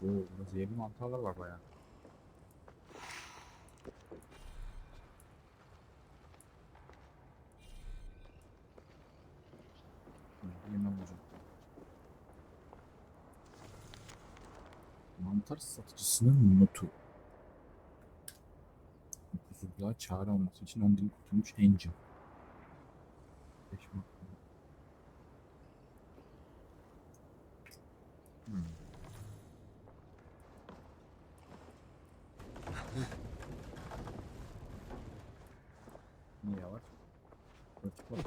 Burada zehirli mantarlar var bayağı. Yemem hocam. Mantar satıcısının notu. Mutsuzluğa çare olması için 10 dil kurtulmuş Angel. Niye var? Pratik var.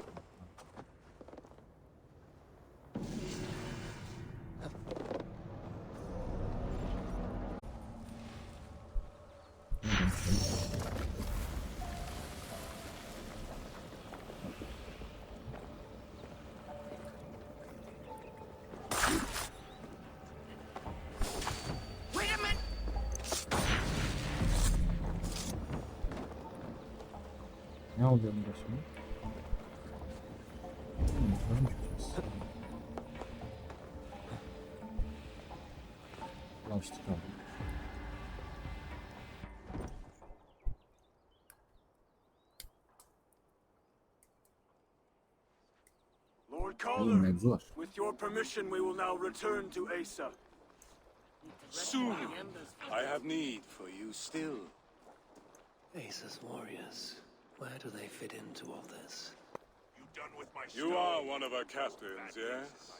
Ne oluyor burada şimdi? Ulaştık abi. Lord CALDER, Mevzu var. with your permission, we will now return to Asa. Soon, I have need for you still. Asa's warriors. Where do they fit into all this? You are one of our captains, yes?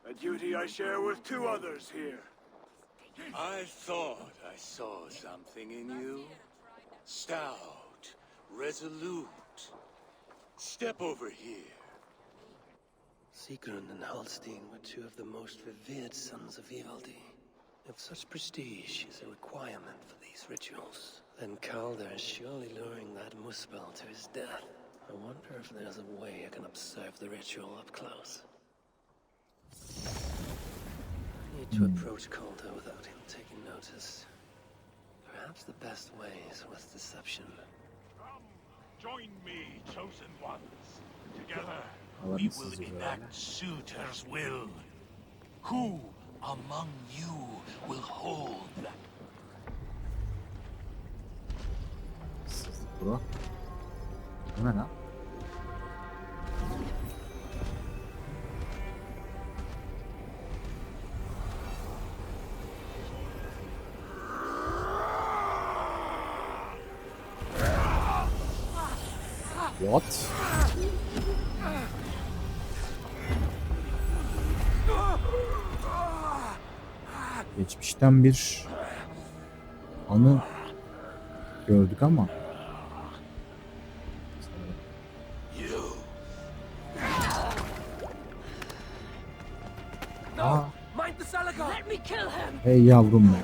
A duty I share with two others here. I thought I saw something in you. Stout, resolute. Step over here. Sigrun and Halstein were two of the most revered sons of Ivaldi. If such prestige is a requirement for these rituals, then Calder is surely luring that Muspel to his death. I wonder if there's a way I can observe the ritual up close. I need to approach Calder without him taking notice. Perhaps the best way is with deception. Come, join me, chosen ones. Together, Alanı we will sizi böyle. enact Surtr's will. Who among you will hold that? Bro. Bu ne lan? What? Geçmişten bir anı gördük ama aa. Hey yavrum be.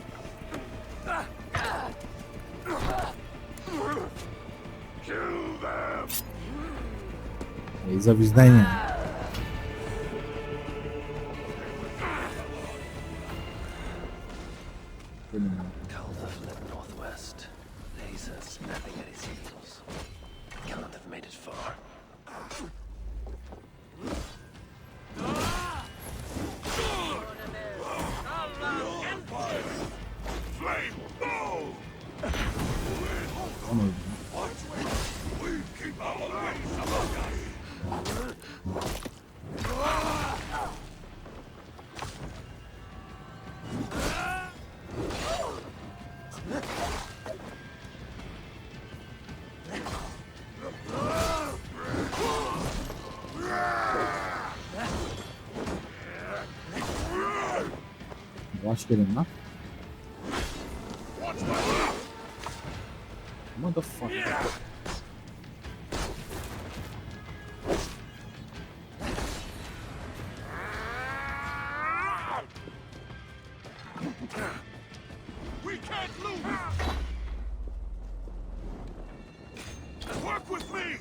Eyza bizden ya. Bölüm. Calder fled northwest. Asa snapping at his heels. Cannot have made it far. Onu öldürdüm. Yavaş gelin lan. Motherfucker. We can't lose! Work with me!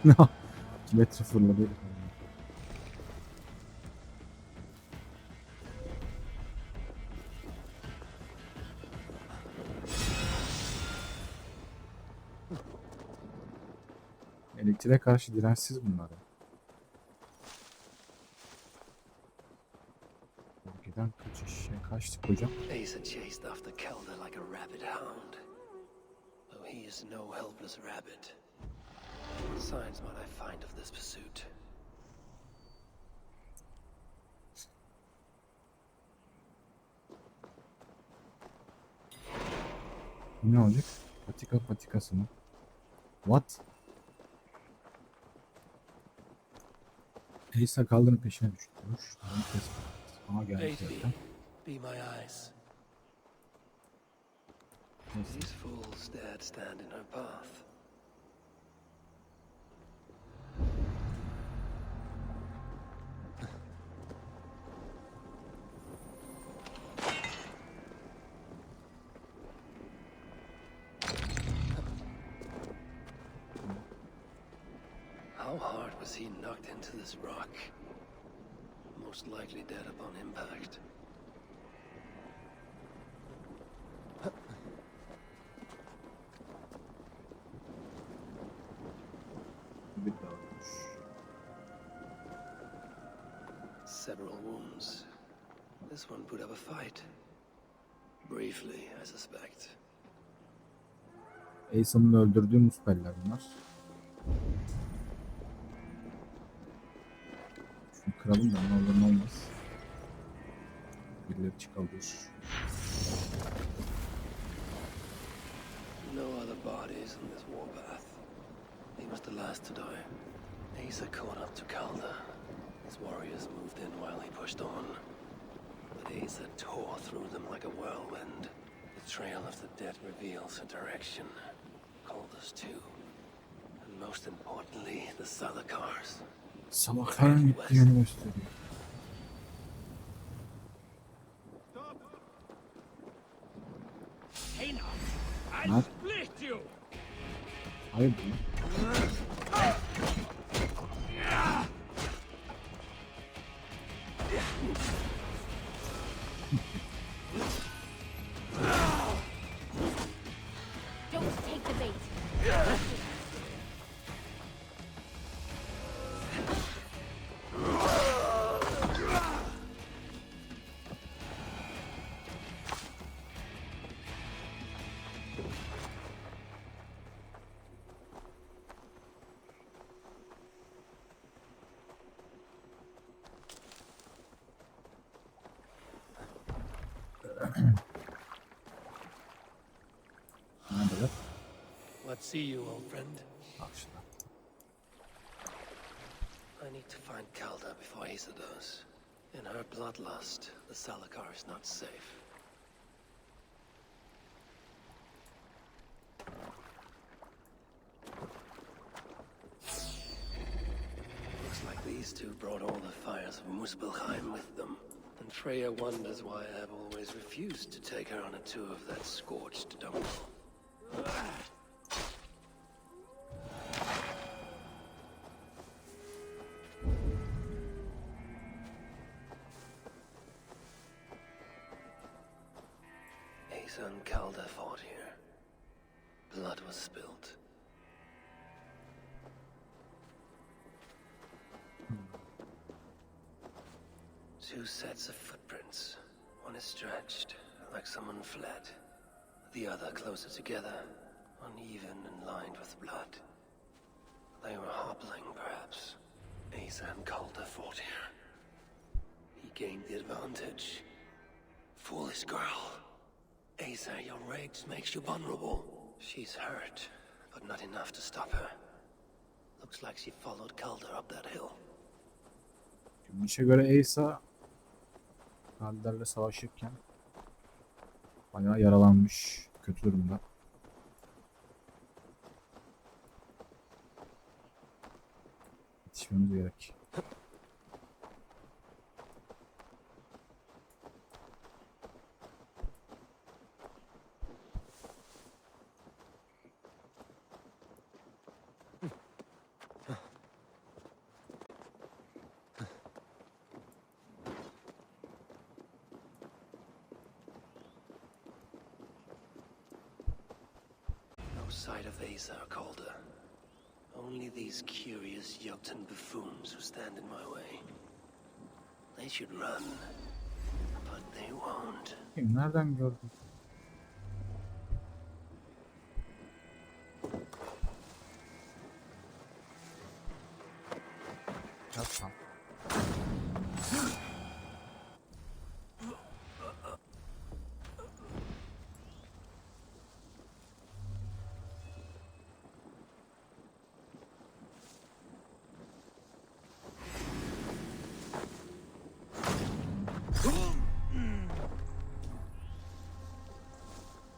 No. 2 metre fırladı. Elektriğe karşı dirençsiz bunlar. Kaçtık hocam. Asa chased after CALDER like a rabid hound. Though he is no helpless rabbit. Besides what I find of this pursuit. Ne olacak? Patika patikası mı? What? Asa Calder'ın peşine düştü. Aha geldi zaten. Be my eyes. These fools dared stand in her path. How hard was he knocked into this rock? Most likely dead upon impact. Bir daha olmuş. Several wounds. This one put up a fight. Briefly, I suspect. Asa'nın öldürdüğü muspeller bunlar. Şunu kıralım da ne olur ne olmaz. Birileri çıkabilir. No other bodies in this warpath. He was the last to die. Asa caught up to CALDER. His warriors moved in while he pushed on. But Asa tore through them like a whirlwind. The trail of the dead reveals a direction. CALDER's too. And most importantly, the Salakars. Salakların gittiği yönü gösteriyor. Mert. Hayırdır lan? Don't take the bait. Neredeler? Let's see you, old friend. Karşıda. I need to find CALDER before Asa does. In her bloodlust, the Salakar is not safe. Looks like these two brought all the fires of Muspelheim with them. And Freya wonders why I have always refused to take her on a tour of that scorched dump. Asa and CALDER fought here. Blood was spilled. Two sets of footprints. One is stretched, like someone fled. The other closer together, uneven and lined with blood. They were hobbling, perhaps. Asa and CALDER fought here. He gained the advantage. Foolish girl. Asa, your rage makes you vulnerable. She's hurt, but not enough to stop her. Looks like she followed CALDER up that hill. Gümüş'e göre Asa Baldr'le savaşırken bayağı yaralanmış. Kötü durumda. Yetişmemiz gerek. No sight of Asa or CALDER. Only these curious Jotun buffoons who stand in my way. They should run, but they won't. Kim nereden gördün? Yapma.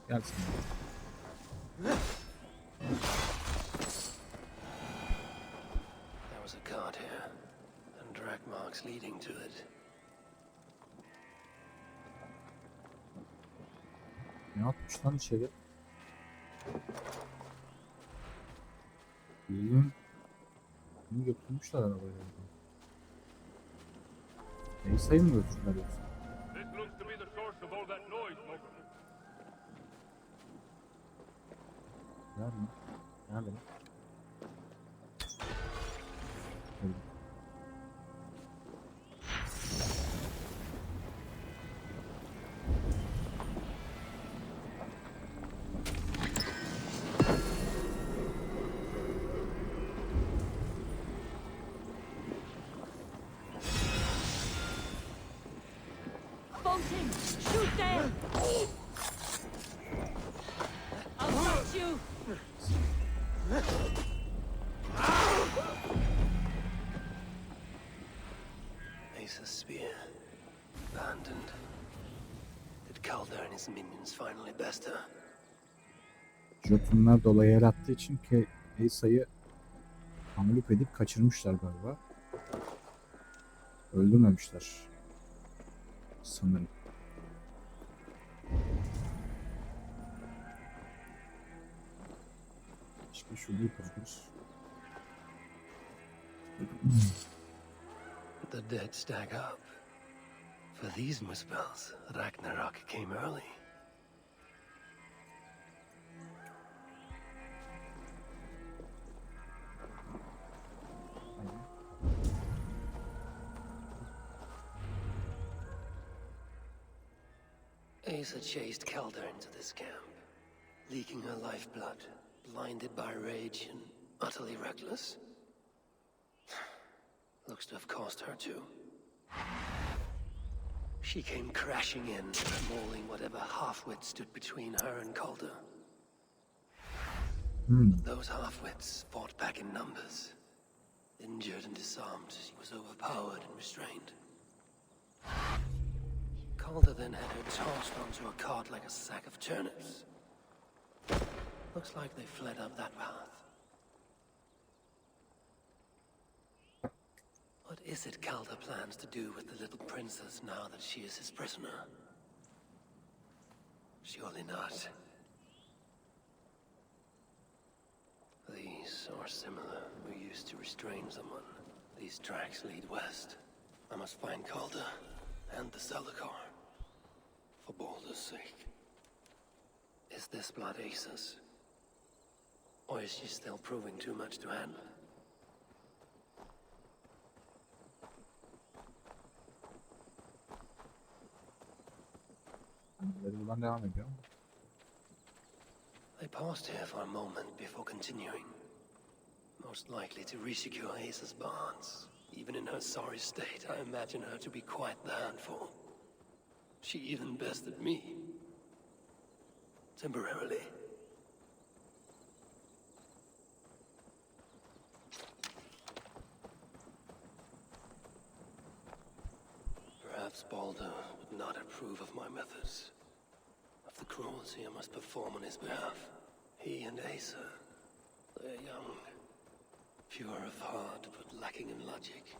Gelsin. There was a cart here, and track marks leading to it. Ne yapmış lan içeri? Bildiğin bunu götürmüşler arabayla. Elsa'yı mı götürdüler yoksa? This looks to be the source of all that noise, Mogul. Nerede? Nerede? Öyle. Bolting! Shoot there! I'll catch you! Asa's spear. Abandoned. Did CALDER and his minions finally best her? Jotunlar dolayı el attığı için ki Elsa'yı hamlep edip kaçırmışlar galiba. Öldürmemişler. Sanırım. İşte şurada yapıyoruz. The dead stag up. For these muspels, Ragnarok came early. Asa chased CALDER into this camp, leaking her lifeblood, blinded by rage and utterly reckless. Looks to have cost her too. She came crashing in, mauling whatever half-wit stood between her and CALDER. Those half-wits fought back in numbers. Injured and disarmed, she was overpowered and restrained. CALDER then had her tossed onto a cart like a sack of turnips. Looks like they fled up that path. What is it CALDER plans to do with the little princess now that she is his prisoner? Surely not. These are similar. We used to restrain someone. These tracks lead west. I must find CALDER and the Celacar. For Baldr's sake. Is this blood Asa's? Or is she still proving too much to handle? Buradan devam ediyor. They paused here for a moment before continuing. Most likely to resecure Asa's bonds. Even in her sorry state, I imagine her to be quite the handful. She even bested me. Temporarily. Perhaps Baldr would not approve of my methods. Of the cruelty I must perform on his behalf. He and Asa, they're young. Pure of heart, but lacking in logic.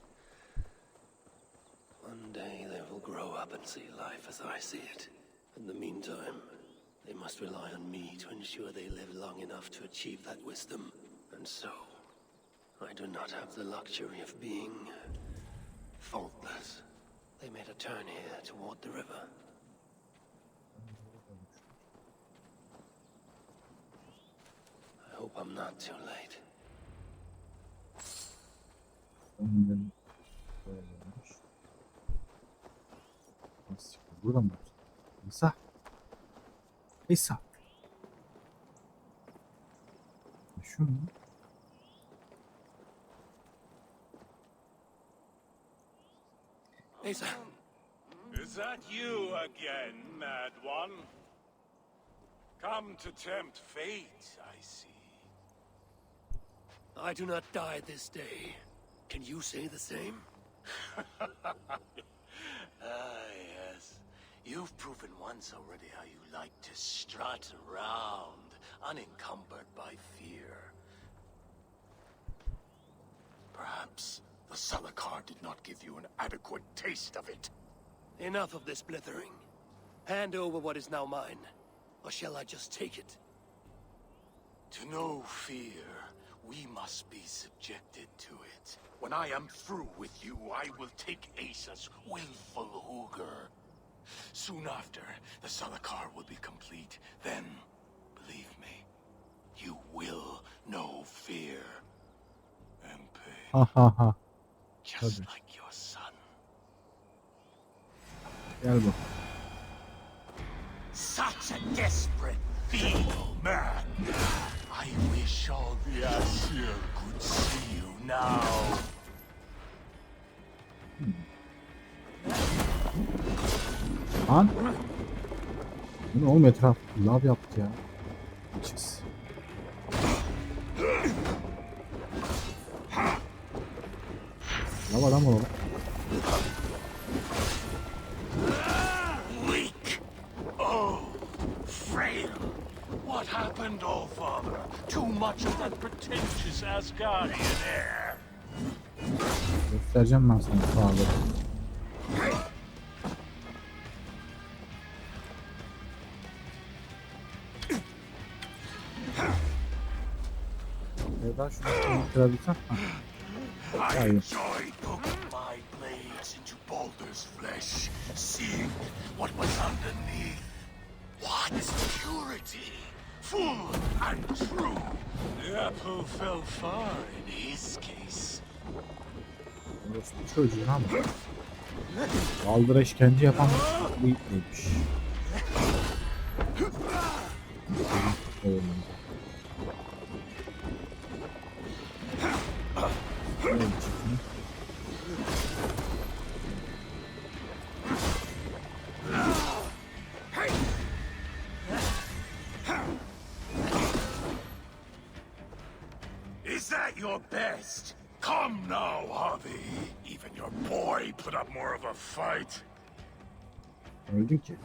One day they will grow up and see life as I see it. In the meantime, they must rely on me to ensure they live long enough to achieve that wisdom. And so, I do not have the luxury of being faultless. They made a turn here toward the river. I hope I'm not too late. Burada mı? İsa. İsa. Şu mu? Asa, Is that you again, mad one? Come to tempt fate, I see. I do not die this day. Can you say the same? Yes. You've proven once already how you like to strut around, unencumbered by fear. Perhaps the Salakar did not give you an adequate taste of it. Enough of this blithering. Hand over what is now mine, or shall I just take it? To know fear, we must be subjected to it. When I am through with you, I will take Asa's willful hooger. Soon after, the Salakar will be complete. Then, believe me, you will know fear and pain. Ha ha ha. Just Tabii. like your son. Gel bak. Such a desperate, feeble man. I wish all the Asir could see you now. Lan. Bu ne oğlum, etraf lav yaptı ya. Geçiz. Lav adam olalım. Weak. Oh, frail. What happened, old father? Too much of that pretentious Asgardian air. Göstereceğim ben sana sağda. Daha şunu kırabilsem. I enjoyed poking my blades into Baldr's flesh, seeing what was underneath. What purity! Full and true. The apple fell far in his case. Orası bir çocuğun ama. Baldır'a işkence yapan bu neymiş? Oğlum. Is that your best? Come now, Hobby. Even your boy put up more of a fight. Öldün ki.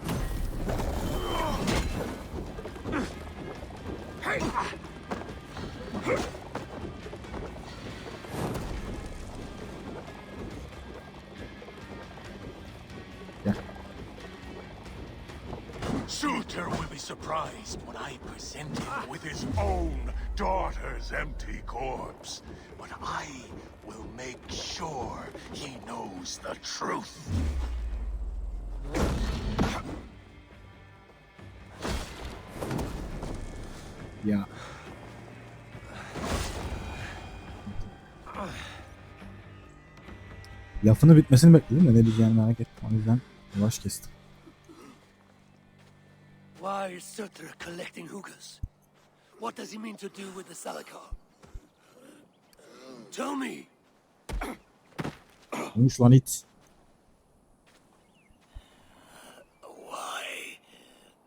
Gel. Surtr'a will be surprised when I present him with his own daughter's empty corpse. But I will make sure he knows the truth. Ya. Lafını bitmesini bekledim de ne diyeceğini merak ettim. O yüzden yavaş kestim. Why is Surtr'a collecting hookahs? What does he mean to do with the Salakar? Tell me! Konuş lan it. Why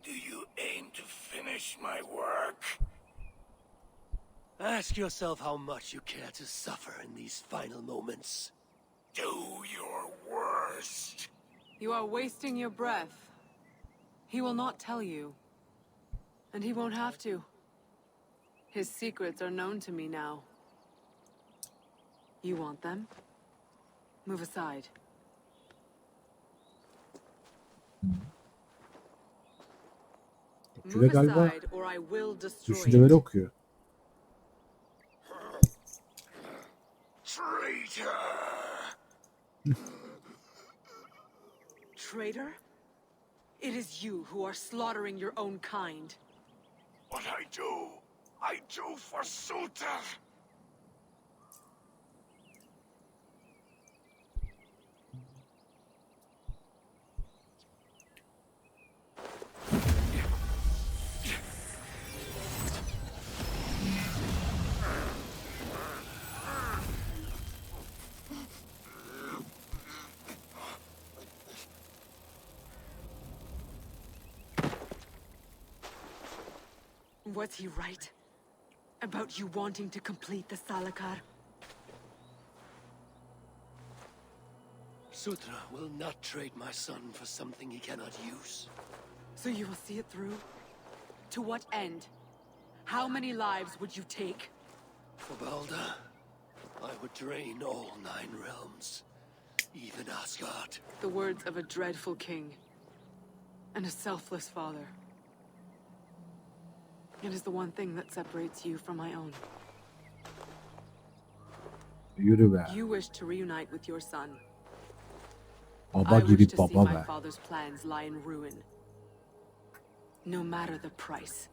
do you aim to finish my work? Ask yourself how much you care to suffer in these final moments. Do your worst. You are wasting your breath. He will not tell you. And he won't have to. His secrets are known to me now. You want them? Move aside. Cüce Move galiba aside or I will destroy düşünceleri it. okuyor. Traitor! Traitor? It is you who are slaughtering your own kind. What I do for Surtr'a. Was he right? About you wanting to complete the Salakar? Surtr'a will not trade my son for something he cannot use. So you will see it through? To what end? How many lives would you take? For Baldr, I would drain all 9 realms, even Asgard. The words of a dreadful king and a selfless father. It is the one thing that separates you from my own. Yürü be. You wish to reunite with your son. Baba I gibi wish to see baba my be. father's plans lie in ruin. No matter the price.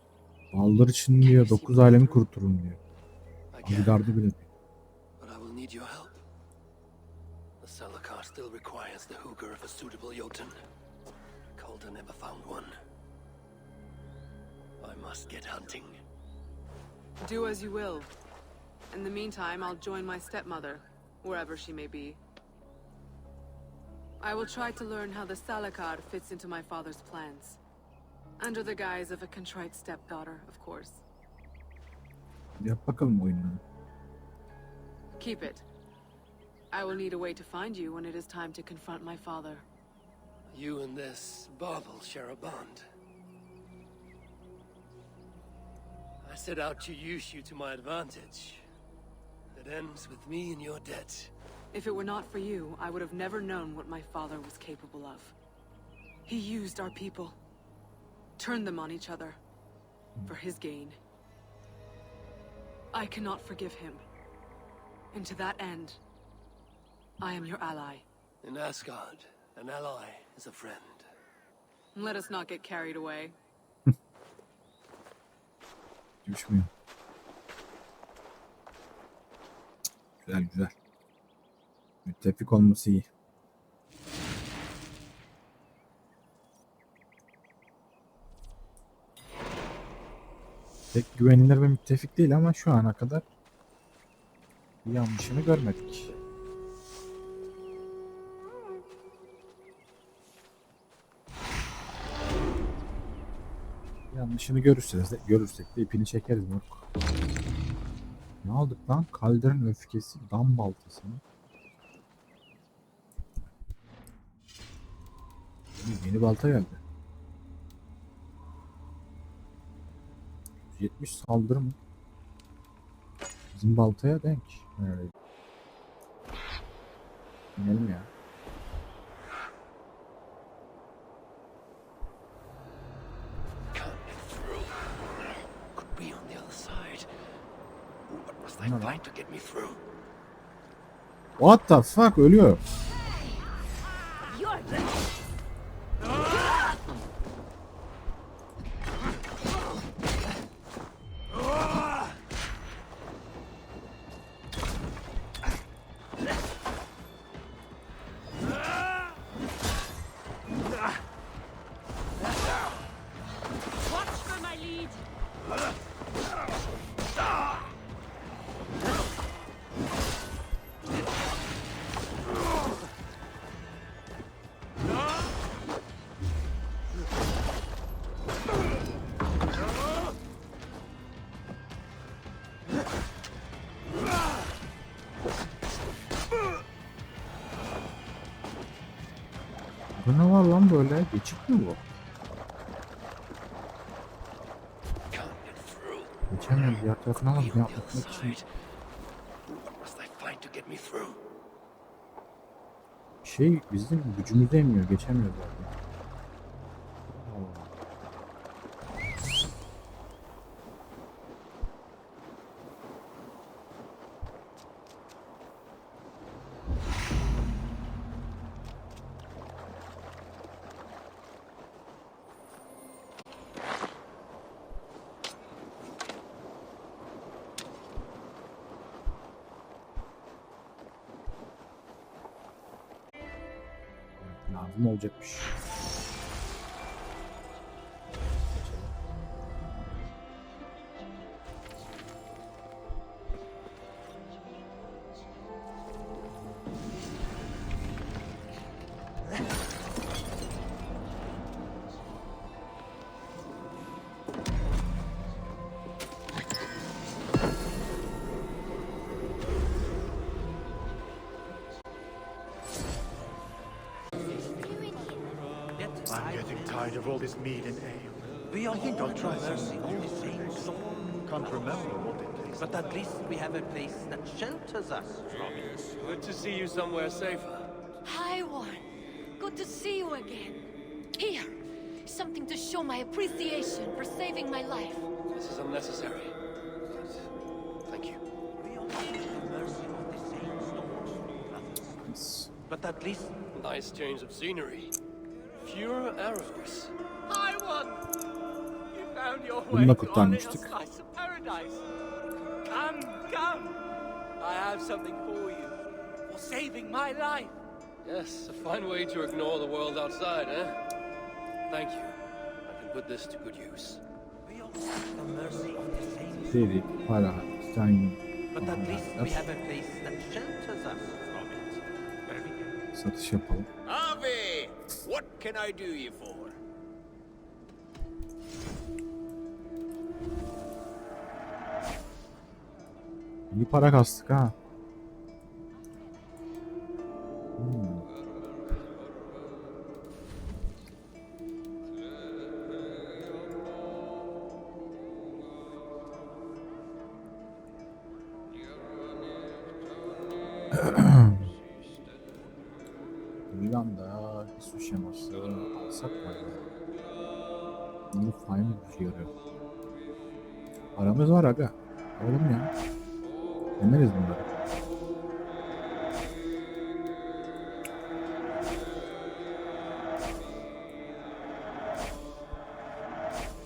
Baldr için diyor 9 alemi kurtarın diyor. I can, Asgard'ı bile diyor. but I will need your help. The Salakar still requires the hooker of a suitable Jotun. Calder never found one. I must get hunting. Do as you will. In the meantime, I'll join my stepmother, wherever she may be. I will try to learn how the Salakar fits into my father's plans. Under the guise of a contrite stepdaughter, of course. Yap bakalım oyununu. Keep it. I will need a way to find you when it is time to confront my father. You and this bauble share a bond. I set out to use you to my advantage. It ends with me in your debt. If it were not for you, I would have never known what my father was capable of. He used our people, turned them on each other, for his gain. I cannot forgive him. And to that end, I am your ally. In Asgard, an ally is a friend. Let us not get carried away. Düşmüyor. Güzel güzel. Müttefik olması iyi. Pek güvenilir ve müttefik değil ama şu ana kadar bir yanlışını görmedik. Yanlışını görürsek de ipini çekeriz moruk. Ne aldık lan? Calder'ın öfkesi, dam baltası mı? Yeni balta geldi. 170 saldırı mı? Bizim baltaya denk. Evet. İnelim ya. Could be on the other side. What must I find to get me through? What the fuck? Ölüyor. Bu ne var lan böyle? Geçit mi bu? Geçemiyorum. Diğer tarafına Could bak. be Ne on the other yapmak için? side. What must I find to get me through? Bizim gücümüzü emiyor. Geçemiyoruz zaten. Allah. Lazım olacakmış. tired of all this mead and ale. I think I'll try some more. Can't remember what it is. But at least we have a place that shelters us from it. Good to see you somewhere safer. Hi, Warren. Good to see you again. Here, something to show my appreciation for saving my life. This is unnecessary. Thank you. We all need the mercy of the same storms. But at least Nice change of scenery. Fewer arrows. I won! You found your Bunu da way to our little kurtarmıştık. slice of paradise. Come, come! I have something for you. For saving my life. Yes, a fine way to ignore the world outside, eh? Thank you. I can put this to good use. We all seek the mercy of the same Dedik, para, titanyum, But at least we madenler. have a place that shelters us from it. Very good. Satış yapalım. Harvey! What can I do you for? İyi para kastık ha. Hollanda, su şeması alsak mı acaba? Svartalfheim düşüyor. Aramız var aga. Oğlum ya. Deneriz bunları.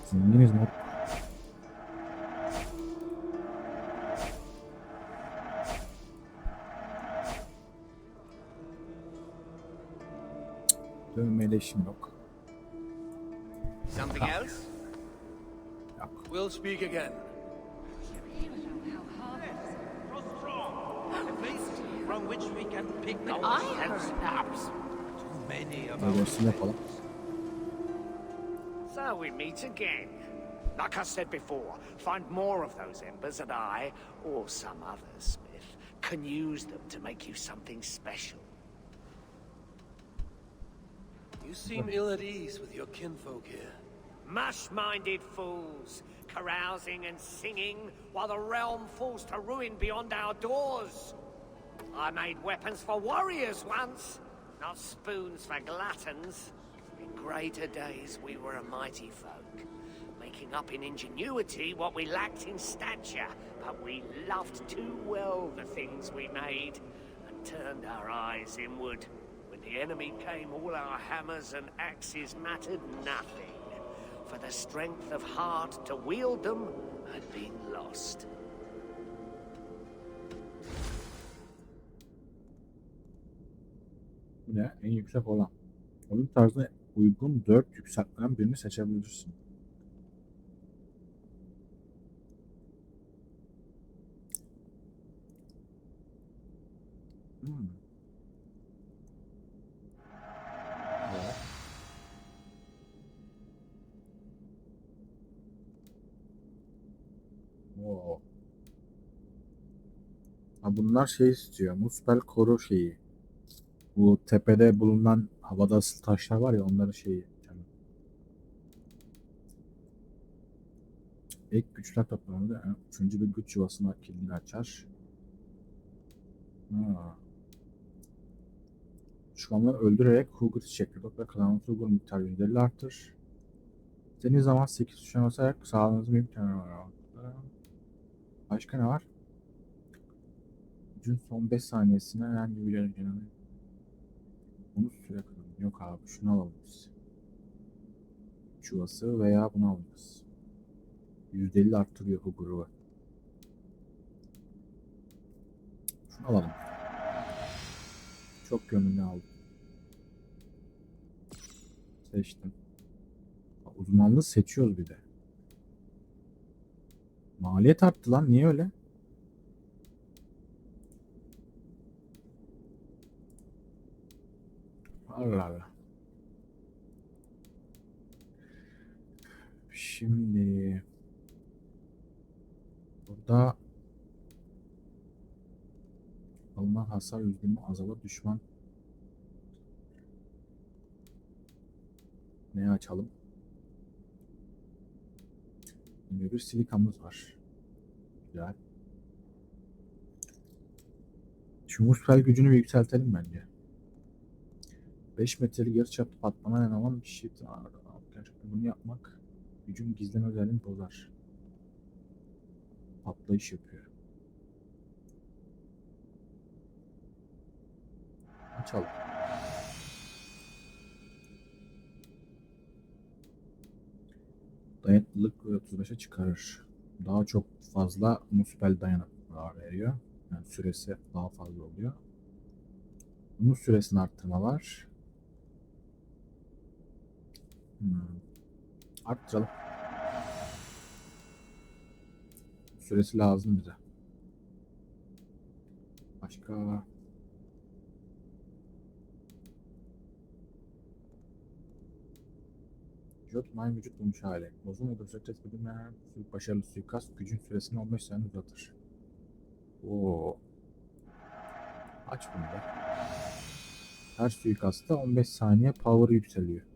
Zenginiz mi? Dövmeleşim yok. Something else? Yok. We'll speak again. A place from which we can pick But our I heard snaps. Too many of Dövmesini yapalım. So we meet again. Like I said before, find more of those embers and I, or some other smith, can use them to make you something special. You seem ill at ease with your kinfolk here. Mush-minded fools, carousing and singing while the realm falls to ruin beyond our doors. I made weapons for warriors once, not spoons for gluttons. In greater days we were a mighty folk, making up in ingenuity what we lacked in stature, but we loved too well the things we made, and turned our eyes inward. When the enemy came, all our hammers and axes mattered nothing, for the strength of heart to wield them had been lost. Bu ne? En yüksek olan. Oyun tarzına uygun 4 yükseltmeden birini seçebilirsin. Evet. Oo. Ha, bunlar şey istiyor. Muspel koru şeyi. Bu tepede bulunan havada asılı taşlar var ya, onların şeyi. Yani. Ek güçler toplamında yani 3. bir güç yuvasına kilidini açar. Ha. Düşmanları öldürerek Huger çekirdek ve klanın Huger miktarı %50 artır. İstediğiniz zaman 8 tuşuna basarak sağlığınızı bir miktarı var. Başka ne var? Gücün son 5 saniyesine herhangi bir yerin kenarı. Bunu süre kıralım. Yok abi, şunu alalım biz. Çuvası veya bunu alacağız. %50 arttırıyor bu grubu. Şunu alalım. Çok gönüllü aldım. Seçtim. Uzmanlığı seçiyoruz bir de. Maliyet arttı lan. Niye öyle? Allah Allah. Şimdi burada alınan hasar %20 azalır, düşman Ne açalım? Yine bir silikamız var. Güzel. Şu muspel gücünü bir yükseltelim bence. 5 metrelik yarıçaplı patlama neden olan bir şey. Gerçekten bunu yapmak gücün gizleme özelliğini bozar. Patlayış yapıyor. Açalım. Dayanıklılık 35'e çıkarır. Daha çok fazla muspel dayanıklılığa veriyor. Yani süresi daha fazla oluyor. Bunun süresini arttırma var. Arttıralım. Süresi lazım bize. Başka... Jotman vücut bulmuş hali. Uzun ve dosya tespit edilmeyen başarılı suikast gücün süresini 15 saniye uzatır. Oo. Aç bunu da. Her suikastta 15 saniye power yükseliyor.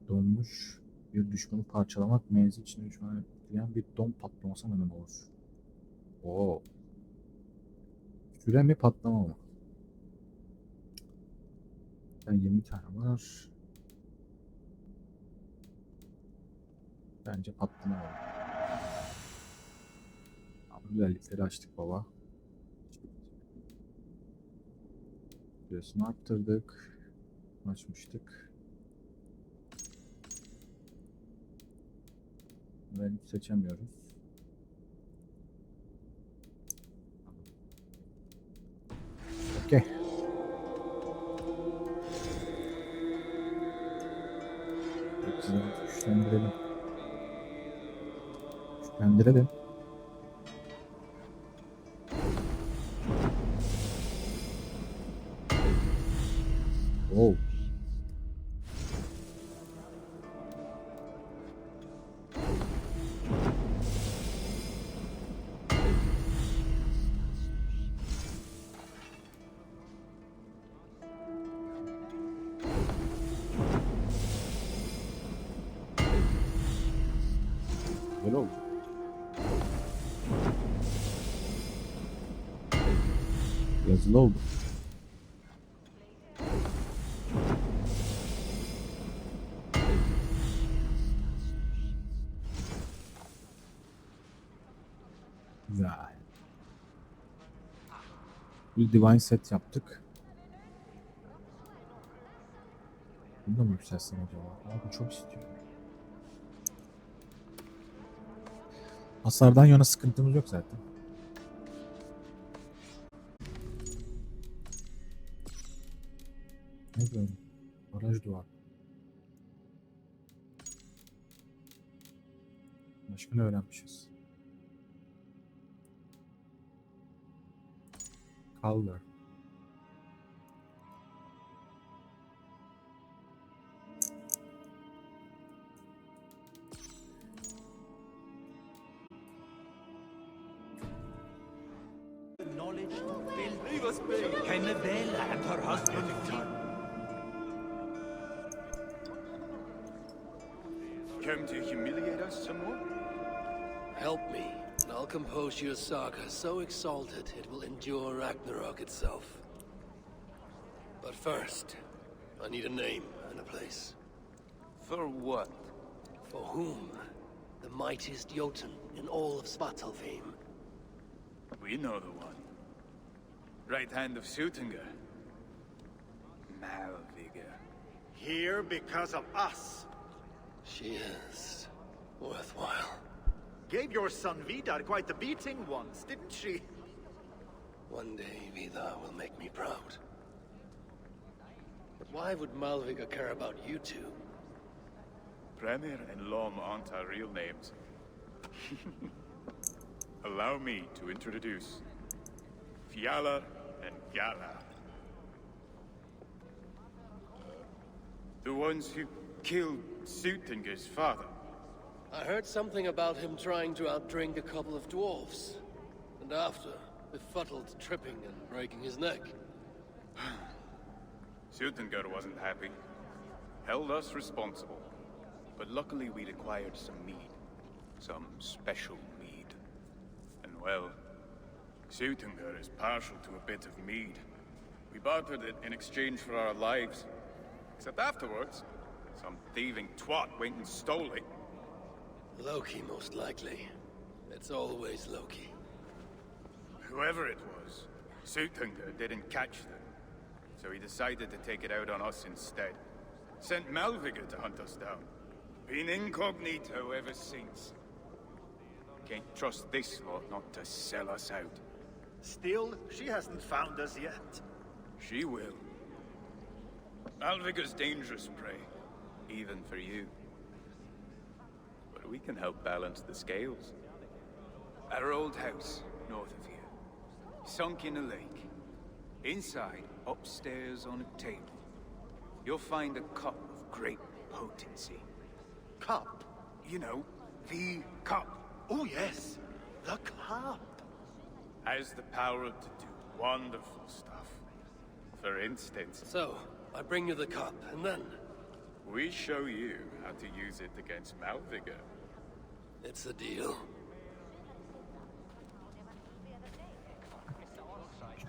Donmuş bir düşmanı parçalamak menzil içinde düşmanı etkileyen bir don patlaması neden olur. Oo. Süre mi patlama mı? Yani 20 tane var. Bence patlama oldu. Güzellikleri açtık baba. Süresini arttırdık. Açmıştık. Ben seçemiyoruz. Okey. Güçlendirelim. Güçlendirelim. Oh. Böyle oldu. Yazılı oldu. Güzel. Bir divine set yaptık. Bunu da mı yükselsem acaba? Abi çok istiyorum. Hasardan yana sıkıntımız yok zaten. Ne böyle? Baraj duvar. Başka ne öğrenmişiz? CALDER. Knowledge to build. Can a bell and her husband Come to humiliate us some more? Help me, and I'll compose your saga so exalted it will endure Ragnarok itself. But first, I need a name and a place. For what? For whom? The mightiest Jotun in all of Svartalfheim. We know the one. Right hand of Surtr'a. Malviga. Here because of us. She is worthwhile. Gave your son Vidar quite the beating once, didn't she? One day Vidar will make me proud. But why would Malviga care about you two? Premier and Lom aren't our real names. Allow me to introduce Fjalar and Gjala. The ones who killed Surtr's father. I heard something about him trying to outdrink a couple of dwarves. And after, befuddled tripping and breaking his neck. Surtr wasn't happy. held us responsible. But luckily we'd acquired some mead. Some special mead. And well, Surtr'a is partial to a bit of mead. We bartered it in exchange for our lives. Except afterwards, some thieving twat went and stole it. Loki, most likely. It's always Loki. Whoever it was, Surtr'a didn't catch them. So he decided to take it out on us instead. Sent Malviga to hunt us down. Been incognito ever since. Can't trust this lot not to sell us out. Still, she hasn't found us yet. She will. Malviga's dangerous prey, even for you. But we can help balance the scales. At our old house, north of here. Sunk in a lake. Inside, upstairs on a table, you'll find a cup of great potency. Cup? You know, the cup. Oh yes, the cup. Has the power to do wonderful stuff. For instance... So, I bring you the cup, and then? We show you how to use it against Malviga. It's a deal.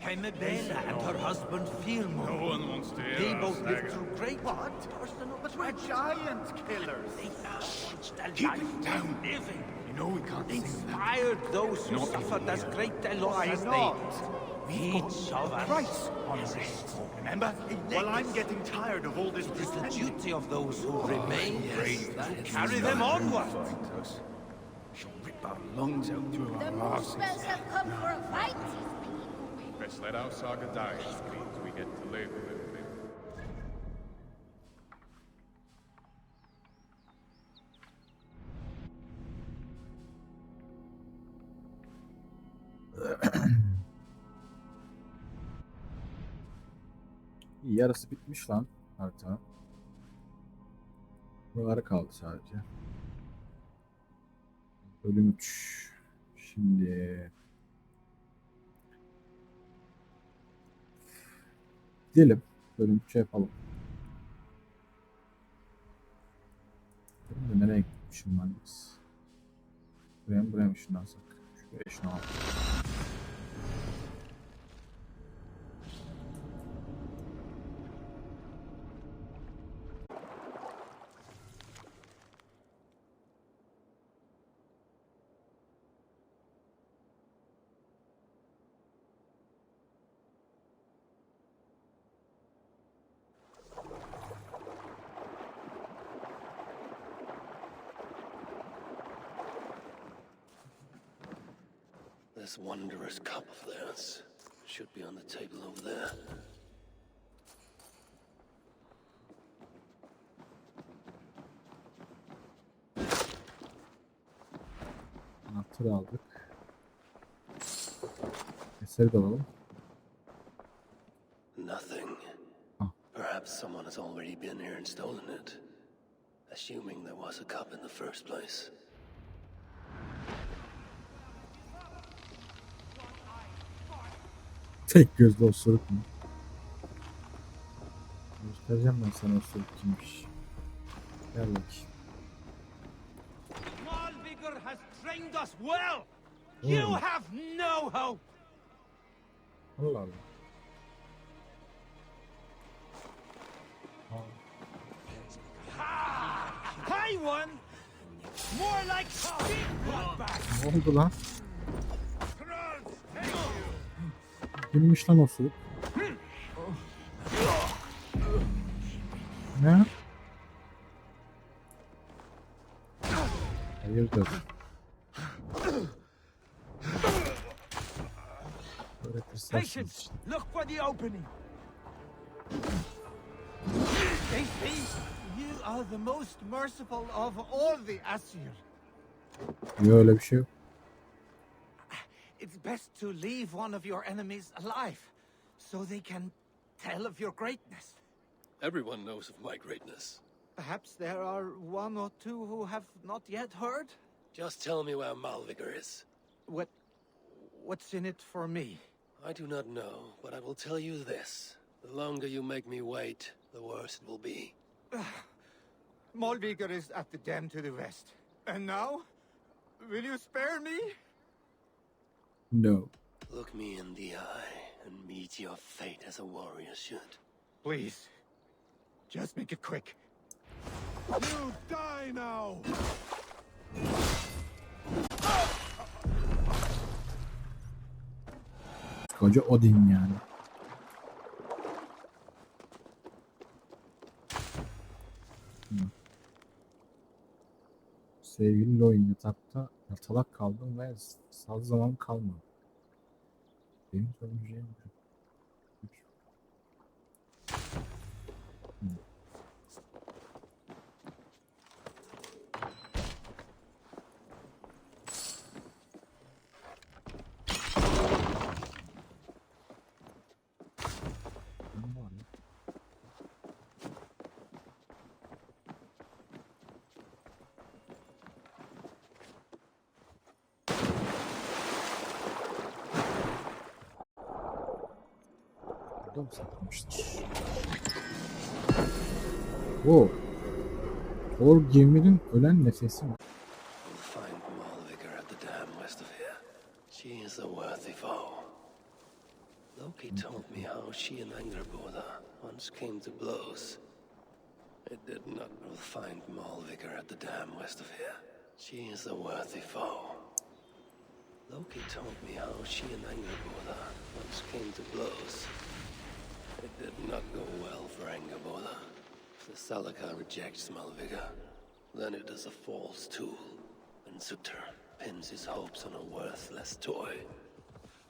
Bella and her husband Firmo. No one wants to hear They us, both lived Saga. through great What? But we're giant killers. Keep it down. Living. You know we can't sing that. Inspired those who suffered as great a loss as they did. Each of us on rest. Remember? Well, I'm getting tired of all this It is the pretending. duty of those who remain Yes, to carry them onward. She'll rip our lungs out through The our asses. Moonspells have come for a fight. Best let our saga die, which means we get to live a little bit. Yarısı bitmiş lan harita. Buraları kaldı sadece. Bölüm 3. Şimdi gidelim. Bölüm 3'e yapalım. Nereye gitmişim ben biz? Buraya mı ışınlansak? Şuraya ışınlanalım. This wondrous cup of theirs should be on the table over there. Anahtarı aldık. Eseri de alalım. Nothing. Huh. Perhaps someone has already been here and stolen it. Assuming there was a cup in the first place. Tek gözlü osuruk mu? Göstereceğim ben sana osuruk kimmiş. Gel bakayım. Malvigar has trained us well. You have no hope. Allah Allah. I won. More like bloodbath. Ne oldu lan? Kimmiş lan osuruk? Ne? Hayırdır? Patience. Look for the opening. They say you are the most merciful of all the Asir. Yok öyle bir şey yok. It's best to leave one of your enemies alive, so they can tell of your greatness. Everyone knows of my greatness. Perhaps there are one or two who have not yet heard? Just tell me where Malvigar is. What's in it for me? I do not know, but I will tell you this. The longer you make me wait, the worse it will be. Malvigar is at the dam to the west. And now? Will you spare me? No. Look me in the eye and meet your fate as a warrior should. Please. Just make it quick. You die now! Koca Odin yani. Sevgili Loin, yatakta yatalak kaldım ve saz zaman kalmadı. Benim söyleyeceğim mi? Burada mı saklamıştır? Oo. Thor geminin ölen nefesi mi? We'll find Malvigar at the dam west of here. She is a worthy foe. Loki told me how she and Angrboda once came to blows. It did not. We'll find Malvigar at the dam west of here. She is a worthy foe. Loki told me how she and Angrboda once came to blows. It did not go well for Angrboda. If the Salaka rejects Malvigar, then it is a false tool, and Surtr'a pins his hopes on a worthless toy.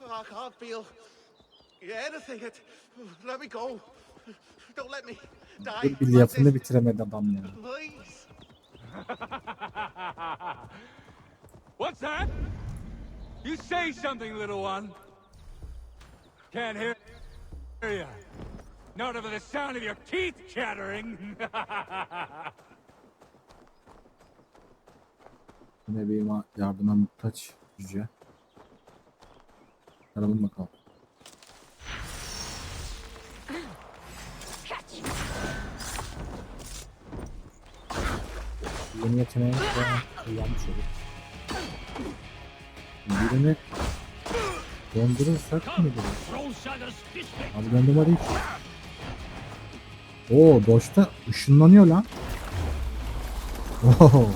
I can't feel anything. Let me go. Don't let me die. Bir lafını bitiremedi adam ya. Please. What's that? You say something, little one. Can't hear you. Not over the sound of your teeth chattering. Yine bir yardıma muhtaç cüce. Aralım bakalım. Yeni yeteneği kullanmış olur. Birini dondurursak mı olur? Abi dondurma değil ki. Oo, Doş'ta ışınlanıyor lan. Oo.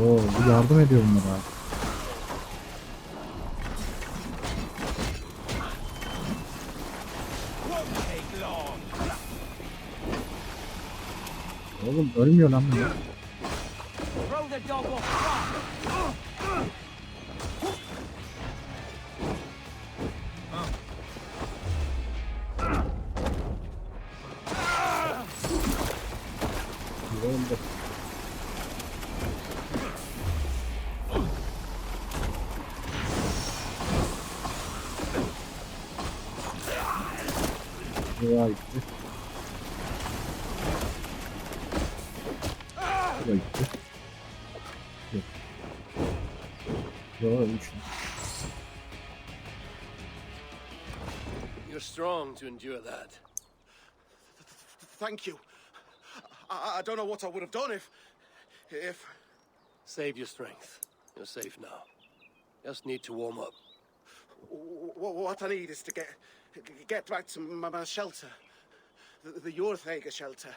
Oo, bu yardım ediyor bunlara. Oğlum ölmüyor lan bunlar. Öldü. Buraya gitti. Buraya gitti. Yok. Yok, ölmüş. You're strong to endure that. Thank you. I don't know what I would have done if... Save your strength. You're safe now. Just need to warm up. What I need is to get back to my shelter. The Jorthager shelter.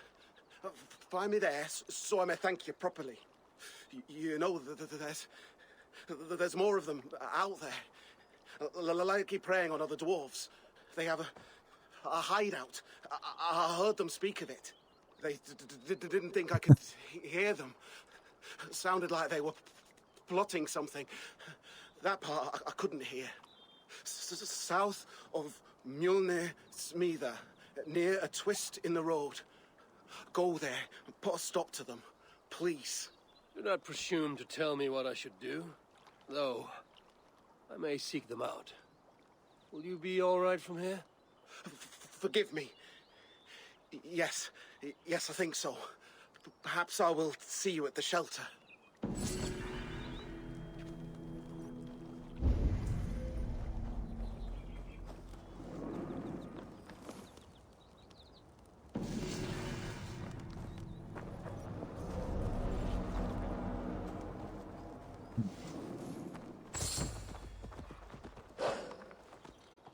Find me there so I may thank you properly. You know, there's more of them out there. Likely preying on other dwarves. They have a hideout. I heard them speak of it. They didn't think I could hear them. Sounded like they were plotting something. That part I couldn't hear. South of Mjolnir Smida, near a twist in the road. Go there and put a stop to them, please. Do not presume to tell me what I should do, though I may seek them out. Will you be all right from here? Forgive me. Yes, I think so. Perhaps I will see you at the shelter.